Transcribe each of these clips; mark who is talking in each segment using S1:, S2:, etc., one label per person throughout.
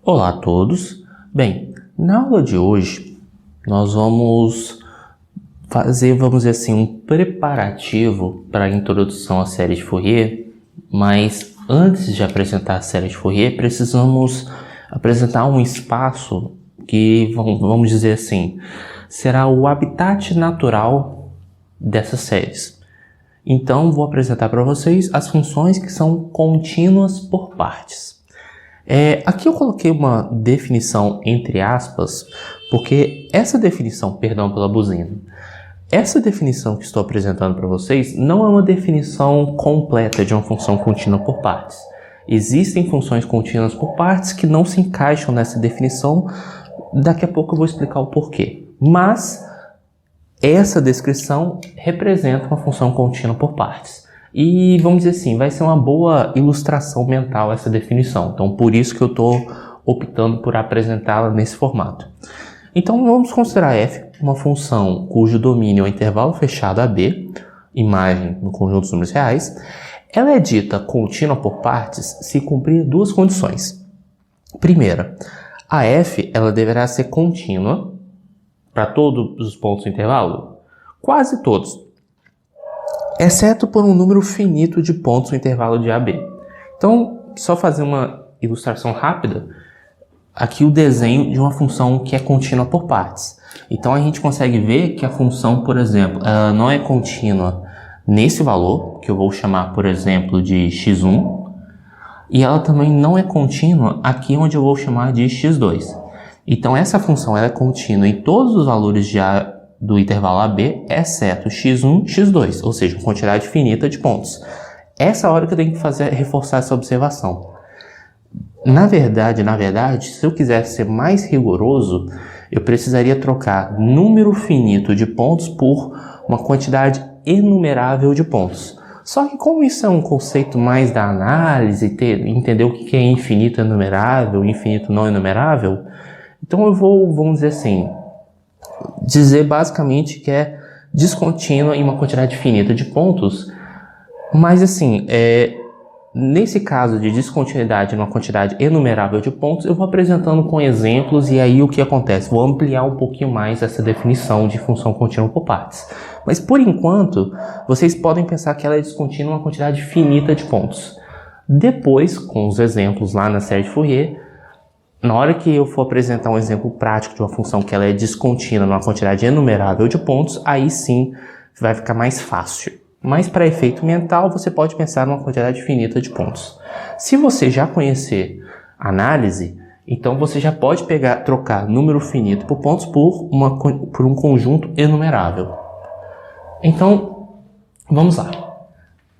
S1: Olá a todos. Bem, na aula de hoje nós vamos fazer, vamos dizer assim, um preparativo para a introdução à série de Fourier, mas antes de apresentar a série de Fourier, precisamos apresentar um espaço que, vamos dizer assim, será o habitat natural dessas séries. Então, vou apresentar para vocês as funções que são contínuas por partes. Aqui eu coloquei uma definição entre aspas, porque essa definição, perdão pela buzina, essa definição que estou apresentando para vocês não é uma definição completa de uma função contínua por partes. Existem funções contínuas por partes que não se encaixam nessa definição, daqui a pouco eu vou explicar o porquê. Mas essa descrição representa uma função contínua por partes. E vamos dizer assim, vai ser uma boa ilustração mental essa definição. Então, por isso que eu estou optando por apresentá-la nesse formato. Então, vamos considerar f uma função cujo domínio é o intervalo fechado AB, imagem no conjunto dos números reais. Ela é dita contínua por partes se cumprir duas condições. Primeira, a f ela deverá ser contínua para todos os pontos do intervalo? Quase todos, exceto por um número finito de pontos no intervalo de AB. Então, só fazer uma ilustração rápida, aqui o desenho de uma função que é contínua por partes. Então, a gente consegue ver que a função, por exemplo, ela não é contínua nesse valor, que eu vou chamar, por exemplo, de x1, e ela também não é contínua aqui onde eu vou chamar de x2. Então, essa função ela é contínua em todos os valores de A do intervalo AB, exceto x1, x2, ou seja, uma quantidade finita de pontos. Essa hora que eu tenho que reforçar essa observação. Na verdade, se eu quisesse ser mais rigoroso, eu precisaria trocar número finito de pontos por uma quantidade enumerável de pontos. Só que como isso é um conceito mais da análise, entender o que é infinito enumerável, infinito não enumerável, então eu vou, vamos dizer assim, dizer basicamente que é descontínua em uma quantidade finita de pontos, mas assim, nesse caso de descontinuidade numa quantidade enumerável de pontos, eu vou apresentando com exemplos e aí o que acontece? Vou ampliar um pouquinho mais essa definição de função contínua por partes. Mas por enquanto, vocês podem pensar que ela é descontínua em uma quantidade finita de pontos. Depois, com os exemplos lá na série de Fourier, na hora que eu for apresentar um exemplo prático de uma função que ela é descontínua numa quantidade enumerável de pontos, aí sim vai ficar mais fácil. Mas para efeito mental, você pode pensar numa quantidade finita de pontos. Se você já conhecer análise, então você já pode trocar número finito por pontos por um conjunto enumerável. Então, vamos lá.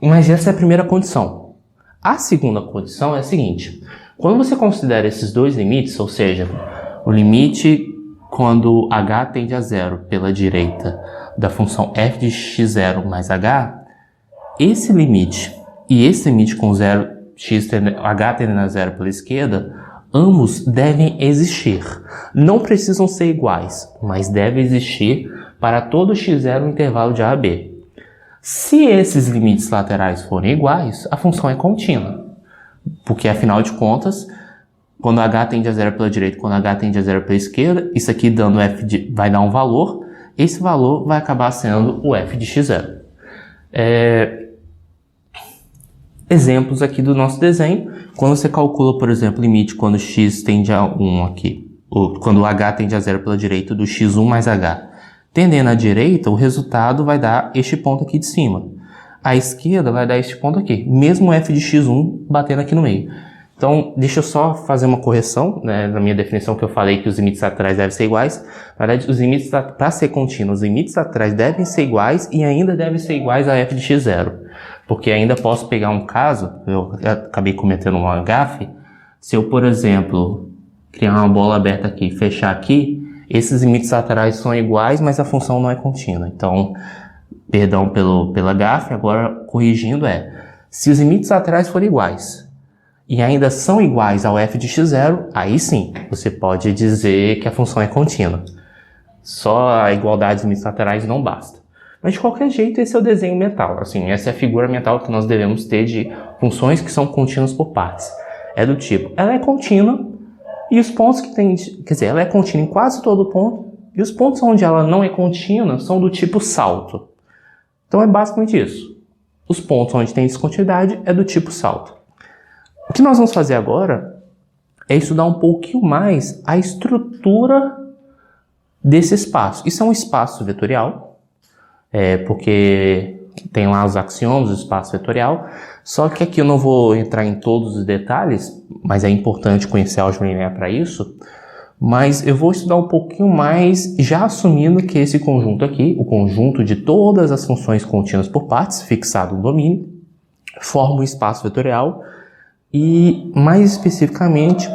S1: Mas essa é a primeira condição. A segunda condição é a seguinte: quando você considera esses dois limites, ou seja, o limite quando h tende a zero pela direita da função f de x0 mais h, esse limite e esse limite com h tendendo a zero pela esquerda, ambos devem existir. Não precisam ser iguais, mas devem existir para todo x0 no intervalo de a a b. Se esses limites laterais forem iguais, a função é contínua. Porque, afinal de contas, quando h tende a zero pela direita, quando h tende a zero pela esquerda, isso aqui dando vai dar um valor, esse valor vai acabar sendo o f de x0. Exemplos aqui do nosso desenho, quando você calcula, por exemplo, o limite quando x tende a 1 aqui, ou quando h tende a zero pela direita do x1 mais h, tendendo à direita, o resultado vai dar este ponto aqui de cima. À esquerda vai dar este ponto aqui, mesmo f de x1 batendo aqui no meio. Então, deixa eu só fazer uma correção, né, na minha definição que eu falei que os limites laterais devem ser iguais. Na verdade, os limites, para ser contínuo, os limites laterais devem ser iguais e ainda devem ser iguais a f de x0. Porque ainda posso pegar um caso, eu acabei cometendo uma gafe, se eu, por exemplo, criar uma bola aberta aqui e fechar aqui, esses limites laterais são iguais, mas a função não é contínua. Então, perdão pela gafe, agora corrigindo se os limites laterais forem iguais e ainda são iguais ao f de x0, aí sim, você pode dizer que a função é contínua. Só a igualdade dos limites laterais não basta. Mas de qualquer jeito, esse é o desenho mental. Assim, essa é a figura mental que nós devemos ter de funções que são contínuas por partes. É do tipo, ela é contínua E os pontos que tem, quer dizer, ela é contínua em quase todo ponto, e os pontos onde ela não é contínua são do tipo salto. Então é basicamente isso. Os pontos onde tem descontinuidade é do tipo salto. O que nós vamos fazer agora é estudar um pouquinho mais a estrutura desse espaço. Isso é um espaço vetorial, porque tem lá os axiomas do espaço vetorial, só que aqui eu não vou entrar em todos os detalhes, mas é importante conhecer a álgebra linear para isso. Mas eu vou estudar um pouquinho mais, já assumindo que esse conjunto aqui, o conjunto de todas as funções contínuas por partes, fixado no domínio, forma um espaço vetorial. E, mais especificamente,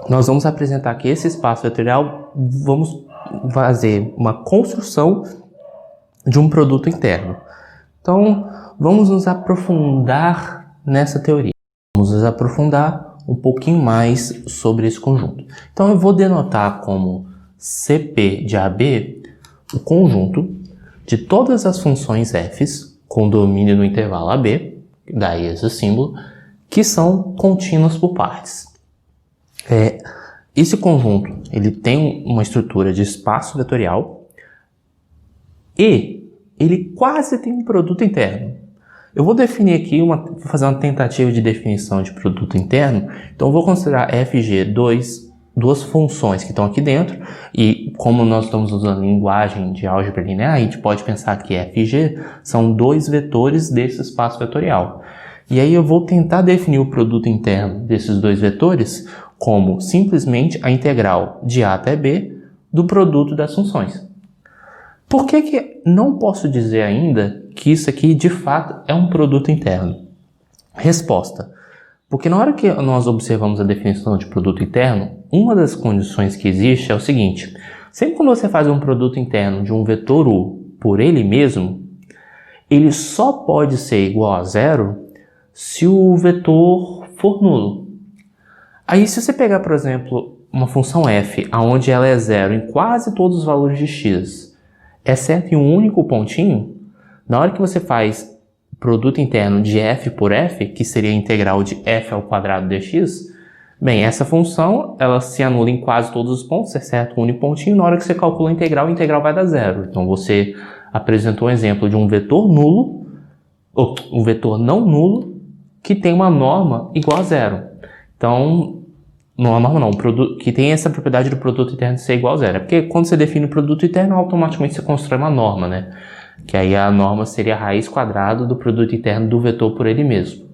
S1: nós vamos apresentar que esse espaço vetorial, vamos fazer uma construção de um produto interno. Então, vamos nos aprofundar nessa teoria. Vamos nos aprofundar um pouquinho mais sobre esse conjunto. Então, eu vou denotar como CP de AB o conjunto de todas as funções f com domínio no intervalo AB, daí esse símbolo, que são contínuas por partes. Esse conjunto ele tem uma estrutura de espaço vetorial e ele quase tem um produto interno. Eu vou definir aqui, vou fazer uma tentativa de definição de produto interno. Então, eu vou considerar FG duas funções que estão aqui dentro. E como nós estamos usando linguagem de álgebra linear, a gente pode pensar que FG são dois vetores desse espaço vetorial. E aí eu vou tentar definir o produto interno desses dois vetores como simplesmente a integral de A até B do produto das funções. Por que não posso dizer ainda que isso aqui de fato é um produto interno? Resposta: porque na hora que nós observamos a definição de produto interno, uma das condições que existe é o seguinte: sempre quando você faz um produto interno de um vetor U por ele mesmo, ele só pode ser igual a zero se o vetor for nulo. Aí se você pegar, por exemplo, uma função f, onde ela é zero em quase todos os valores de x, exceto em um único pontinho, na hora que você faz produto interno de f por f, que seria a integral de f ao quadrado dx, bem, essa função ela se anula em quase todos os pontos, exceto um único pontinho. Na hora que você calcula a integral vai dar zero. Então você apresentou um exemplo de um vetor nulo, ou um vetor não nulo, que tem uma norma igual a zero. Então, não a norma não, que tem essa propriedade do produto interno ser igual a zero. É porque quando você define o produto interno, automaticamente você constrói uma norma, né? Que aí a norma seria a raiz quadrada do produto interno do vetor por ele mesmo.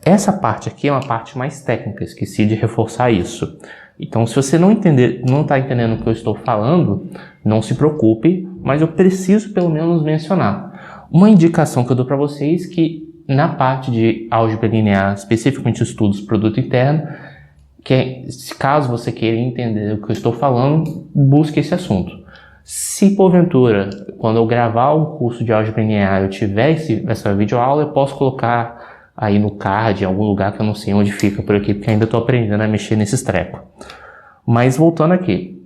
S1: Essa parte aqui é uma parte mais técnica, esqueci de reforçar isso. Então, se você não está entendendo o que eu estou falando, não se preocupe, mas eu preciso pelo menos mencionar. Uma indicação que eu dou para vocês que na parte de álgebra linear, especificamente estudos produto interno, caso você queira entender o que eu estou falando, busque esse assunto. Se porventura, quando eu gravar um curso de álgebra linear, eu tiver essa videoaula, eu posso colocar aí no card, em algum lugar que eu não sei onde fica por aqui, porque ainda estou aprendendo a mexer nesses trecos. Mas voltando aqui.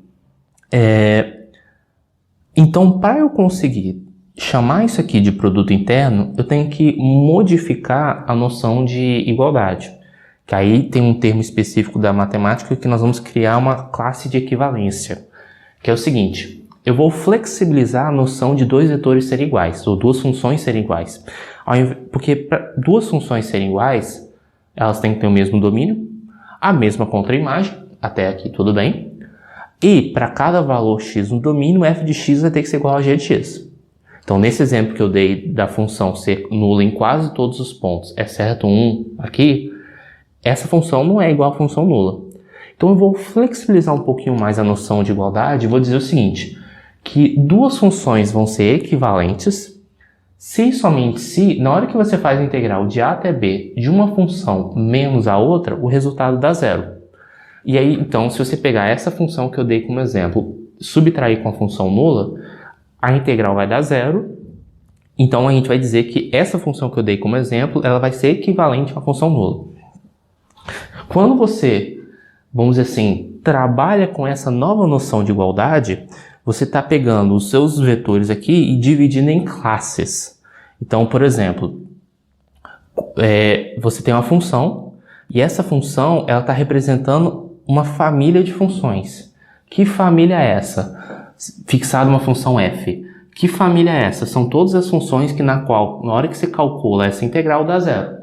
S1: Então, para eu conseguir chamar isso aqui de produto interno, eu tenho que modificar a noção de igualdade. Que aí tem um termo específico da matemática que nós vamos criar uma classe de equivalência. Que é o seguinte: eu vou flexibilizar a noção de dois vetores serem iguais, ou duas funções serem iguais. Porque para duas funções serem iguais, elas têm que ter o mesmo domínio, a mesma contraimagem, até aqui tudo bem, e para cada valor x no domínio, f de x vai ter que ser igual a g de x. Então, nesse exemplo que eu dei da função ser nula em quase todos os pontos, exceto um aqui, essa função não é igual à função nula. Então, eu vou flexibilizar um pouquinho mais a noção de igualdade e vou dizer o seguinte, que duas funções vão ser equivalentes se e somente se, na hora que você faz a integral de a até b de uma função menos a outra, o resultado dá zero. E aí, então, se você pegar essa função que eu dei como exemplo, subtrair com a função nula, a integral vai dar zero. Então, a gente vai dizer que essa função que eu dei como exemplo, ela vai ser equivalente a uma função nula. Quando você, vamos dizer assim, trabalha com essa nova noção de igualdade, você está pegando os seus vetores aqui e dividindo em classes. Então, por exemplo, você tem uma função e essa função ela está representando uma família de funções. Que família é essa? Fixada uma função f. Que família é essa? São todas as funções que na hora que você calcula essa integral, dá zero.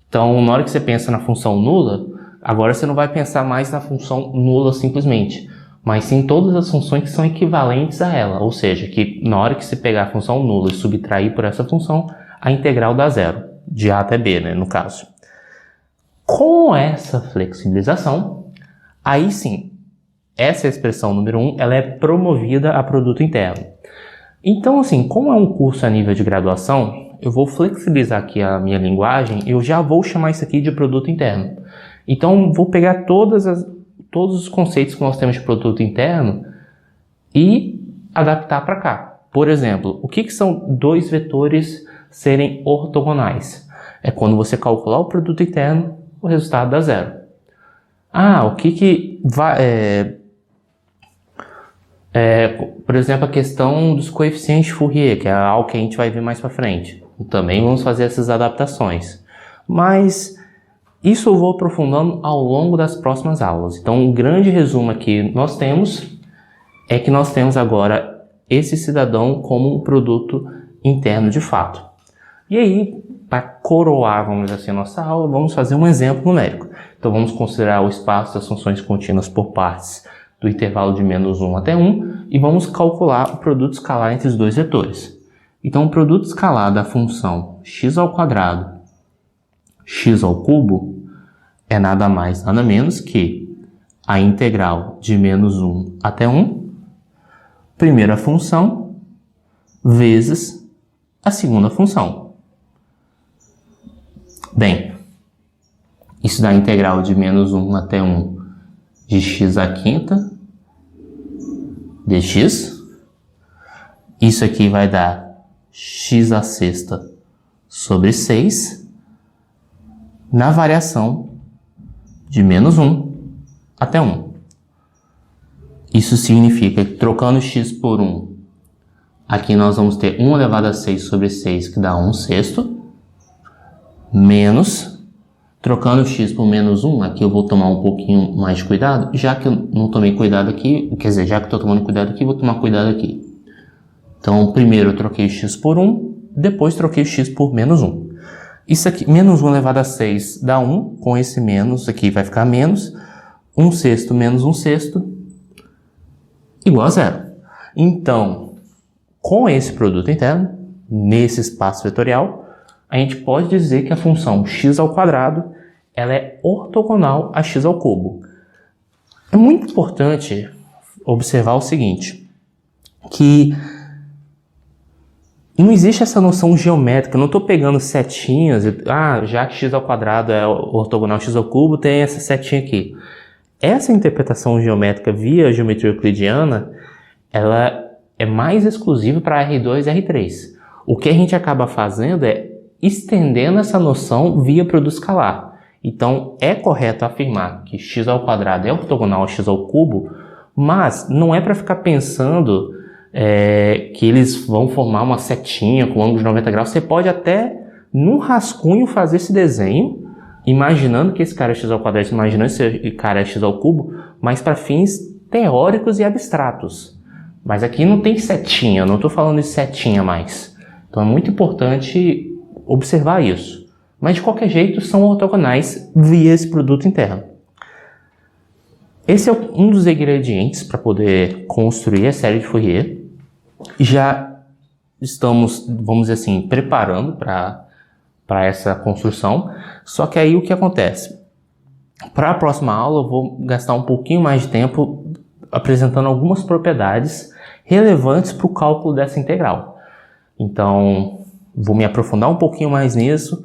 S1: Então, na hora que você pensa na função nula, agora você não vai pensar mais na função nula simplesmente, mas sim todas as funções que são equivalentes a ela. Ou seja, que na hora que você pegar a função nula e subtrair por essa função, a integral dá zero, de a até b, né, no caso. Com essa flexibilização, aí sim, essa expressão número 1, ela é promovida a produto interno. Então, assim, como é um curso a nível de graduação, eu vou flexibilizar aqui a minha linguagem e eu já vou chamar isso aqui de produto interno. Então, vou pegar todos os conceitos que nós temos de produto interno e adaptar para cá. Por exemplo, o que são dois vetores serem ortogonais? É quando você calcular o produto interno, o resultado dá zero. O que vai... por exemplo, a questão dos coeficientes de Fourier, que é algo que a gente vai ver mais para frente. Também vamos fazer essas adaptações. Mas isso eu vou aprofundando ao longo das próximas aulas. Então, um grande resumo aqui nós temos é que nós temos agora esse cidadão como um produto interno de fato. E aí, para coroar, vamos dizer assim, a nossa aula, vamos fazer um exemplo numérico. Então, vamos considerar o espaço das funções contínuas por partes do intervalo de -1 até 1 e vamos calcular o produto escalar entre os dois vetores. Então, o produto escalar da função x ao quadrado, x ao cubo, é nada mais, nada menos que a integral de -1 até 1, primeira função, vezes a segunda função. Bem, isso dá a integral de -1 até 1 de x à quinta dx. Isso aqui vai dar x à sexta sobre 6 na variação de -1 até 1. Isso significa que trocando x por 1, aqui nós vamos ter 1 elevado a 6 sobre 6, que dá 1/6, menos... Trocando x por -1, aqui eu vou tomar um pouquinho mais de cuidado, já que eu não tomei cuidado aqui, quer dizer, já que estou tomando cuidado aqui, vou tomar cuidado aqui. Então, primeiro eu troquei x por 1, depois troquei x por -1. Isso aqui, -1 elevado a 6 dá 1, com esse menos aqui vai ficar menos, 1/6 menos 1/6 igual a 0. Então, com esse produto interno, nesse espaço vetorial, a gente pode dizer que a função x ao quadrado ela é ortogonal a x ao cubo. É muito importante observar o seguinte, que não existe essa noção geométrica, eu não estou pegando setinhas, já que x ao quadrado é ortogonal a x ao cubo, tem essa setinha aqui. Essa interpretação geométrica via geometria euclidiana, ela é mais exclusiva para R2 e R3. O que a gente acaba fazendo é estendendo essa noção via produto escalar. Então, é correto afirmar que x ao quadrado é ortogonal a x ao cubo, mas não é para ficar pensando que eles vão formar uma setinha com ângulo de 90 graus. Você pode até, num rascunho, fazer esse desenho, imaginando que esse cara é x ao quadrado, imaginando que esse cara é x ao cubo, mas para fins teóricos e abstratos. Mas aqui não tem setinha, eu não estou falando de setinha mais. Então, é muito importante observar isso. Mas, de qualquer jeito, são ortogonais via esse produto interno. Esse é um dos ingredientes para poder construir a série de Fourier. Já estamos, vamos dizer assim, preparando para essa construção. Só que aí o que acontece? Para a próxima aula, eu vou gastar um pouquinho mais de tempo apresentando algumas propriedades relevantes para o cálculo dessa integral. Então, vou me aprofundar um pouquinho mais nisso,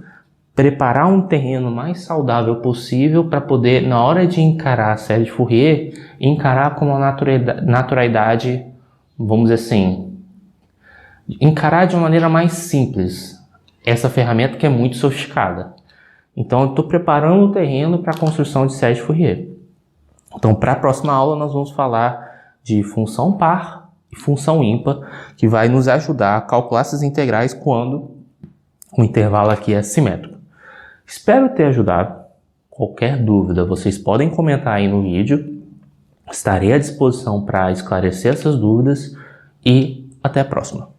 S1: preparar um terreno mais saudável possível para poder, na hora de encarar a série de Fourier, encarar com uma naturalidade, vamos dizer assim, encarar de uma maneira mais simples essa ferramenta que é muito sofisticada. Então, eu estou preparando o terreno para a construção de série de Fourier. Então, para a próxima aula, nós vamos falar de função par e função ímpar, que vai nos ajudar a calcular essas integrais quando o intervalo aqui é simétrico. Espero ter ajudado. Qualquer dúvida, vocês podem comentar aí no vídeo. Estarei à disposição para esclarecer essas dúvidas e até a próxima.